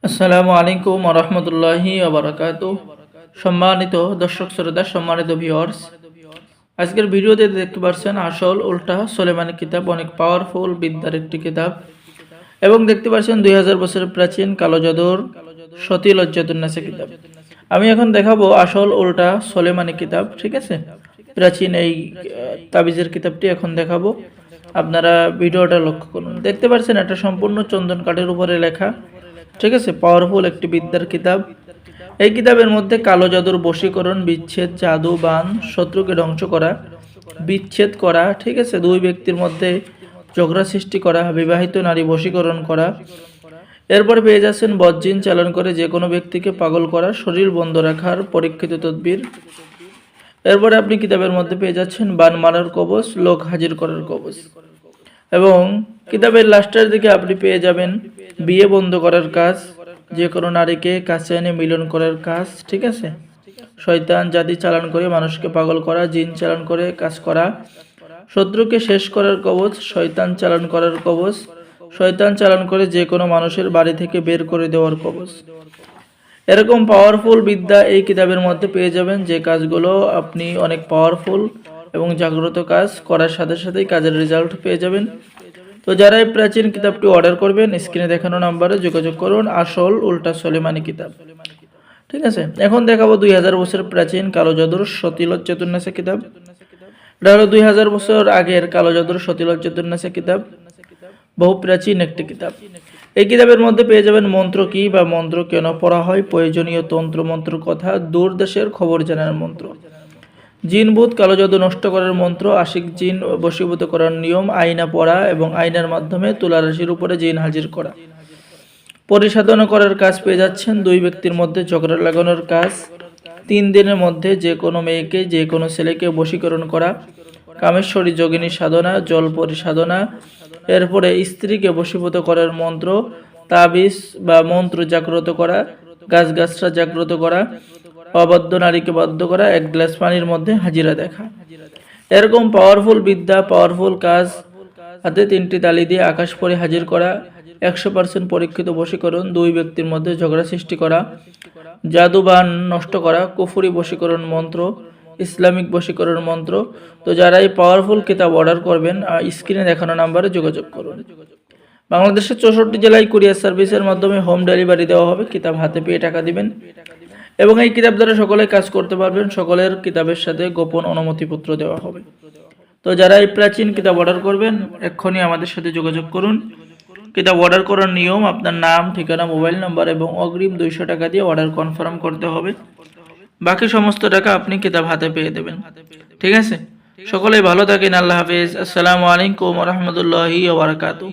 আসসালামু আলাইকুম ওয়া রাহমাতুল্লাহি ওয়া বারাকাতুহু। সম্মানিত দর্শক শ্রোতা, সম্মানিত ভিউয়ার্স, আজকের ভিডিওতে দেখতে পাচ্ছেন আসল উল্টা সুলেমানি কিতাব, অনেক পাওয়ারফুল বিদ্যার একটি কিতাব। এবং দেখতে পাচ্ছেন 2000 বছরের প্রাচীন কালো জাদুর সতী লজ্জাতুন্নাসা কিতাব। আমি এখন দেখাবো আসল উল্টা সুলেমানি কিতাব, ঠিক আছে? প্রাচীন এই তাবিজের কিতাবটি এখন দেখাবো। আপনারা ভিডিওটা লক্ষ্য করুন। দেখতে পাচ্ছেন এটা সম্পূর্ণ চন্দন কাঠের উপরে লেখা, ঠিক আছে? পাওয়ারফুল একটি বিদ্যার কিতাব। এই কিতাবের মধ্যে কালো জাদুর বশীকরণ, বিচ্ছেদ, জাদু, বান, শত্রুকে ধ্বংস করা, বিচ্ছেদ করা, ঠিক আছে? দুই ব্যক্তির মধ্যে ঝগড়া সৃষ্টি করা, বিবাহিত নারী বশীকরণ করা। এরপর পেয়ে যাচ্ছেন বজ্জিন চালন করে যে কোনো ব্যক্তিকে পাগল করা, শরীর বন্ধ রাখার পরীক্ষিত তদবির। এরপরে আপনি কিতাবের মধ্যে পেয়ে যাচ্ছেন বান মারার কবচ, লোক হাজির করার কবচ। এবং কিতাবের লাস্টের দিকে আপনি পেয়ে যাবেন বিয়ে বন্ধ করার কাজ, যে কোনো নারীকে কাছে এনে মিলন করার কাজ, ঠিক আছে? শয়তান জাতি চালান করে মানুষকে পাগল করা, জিন চালান করে কাজ করা, শত্রুকে শেষ করার কবচ, শয়তান চালান করার কবচ, শয়তান চালান করে যে কোনো মানুষের বাড়ি থেকে বের করে দেওয়ার কবচ। এরকম পাওয়ারফুল বিদ্যা এই কিতাবের মধ্যে পেয়ে যাবেন, যে কাজগুলো আপনি অনেক পাওয়ারফুল এবং জাগ্রত কাজ করার সাথে সাথেই কাজের রেজাল্ট পেয়ে যাবেন। তো যারা এই প্রাচীন কিতাবটি অর্ডার করবেন, স্ক্রিনে দেখানো নাম্বারে যোগাযোগ করুন। আসল উল্টা সুলেমানি কিতাব, ঠিক আছে? এখন দেখাবো 2000 বছরের প্রাচীন কালো জাদুর সতী লজ্জাতুন্নাসা কিতাব। এটা হলো 2000 বছর আগের কালো জাদুর সতী লজ্জাতুন্নাসা কিতাব, বহু প্রাচীন একটি কিতাব। এই কিতাবের মধ্যে পেয়ে যাবেন মন্ত্র কি বা মন্ত্র কেন পড়া হয়, প্রয়োজনীয় তন্ত্র মন্ত্র কথা, দূর দেশের খবর জানার মন্ত্র, জিন ভূত কালো জাদু নষ্ট করার মন্ত্র, আশিক জিন বশীভূত করার নিয়ম, আয়না পড়া এবং আয়নার মাধ্যমে তুলা রাশির উপরে জিন হাজির করা, পরিসাধনা করার কাজ পেয়ে যাচ্ছেন, দুই ব্যক্তির মধ্যে ঝগড়া লাগানোর কাজ, 3 দিনের মধ্যে যে কোনো মেয়েকে যে কোনো ছেলেকে বশীকরণ করা, কামেশ্বরী যোগিনী সাধনা, জল পরিসাধনা, এরপরে স্ত্রীকে বশীভূত করার মন্ত্র, তাবিজ বা মন্ত্র জাগ্রত করা, গাছগাছরা জাগ্রত করা, অবাধ্য নারীকে বাধ্য করা, 1 গ্লাস পানির মধ্যে হাজিরা দেখা। এরকম পাওয়ারফুল বিদ্যা, পাওয়ারফুল কাজ, হাতে 3টি তালি দিয়ে আকাশ পরে হাজির করা, 100% পরীক্ষিত বশীকরণ, দুই ব্যক্তির মধ্যে ঝগড়া সৃষ্টি করা, জাদুবান নষ্ট করা, কুফরি বশীকরণ মন্ত্র, ইসলামিক বশীকরণ মন্ত্র। তো যারা এই পাওয়ারফুল কিতাব অর্ডার করবেন, স্ক্রিনে দেখানো নাম্বারে যোগাযোগ করুন। বাংলাদেশের 64 জেলায় কুরিয়ার সার্ভিসের মাধ্যমে হোম ডেলিভারি দেওয়া হবে। কিতাব হাতে পেয়ে টাকা দিবেন এবং এই কিতাব দ্বারা সকলে কাজ করতে পারবেন। সকলের কিতাবের সাথে গোপন অনুমতিপত্র দেওয়া হবে। তো যারা এই প্রাচীন কিতাব অর্ডার করবেন, এক্ষুনি আমাদের সাথে যোগাযোগ করুন। কিতাব অর্ডার করার নিয়ম: আপনার নাম, ঠিকানা, মোবাইল নাম্বার এবং অগ্রিম 200 টাকা দিয়ে অর্ডার কনফার্ম করতে হবে। বাকি সমস্ত টাকা আপনি কিতাব হাতে পেয়ে দেবেন, ঠিক আছে? সকলেই ভালো থাকেন। আল্লাহ হাফেজ। আসসালামু আলাইকুম ওয়া রাহমাতুল্লাহি ওয়া বারাকাতুহু।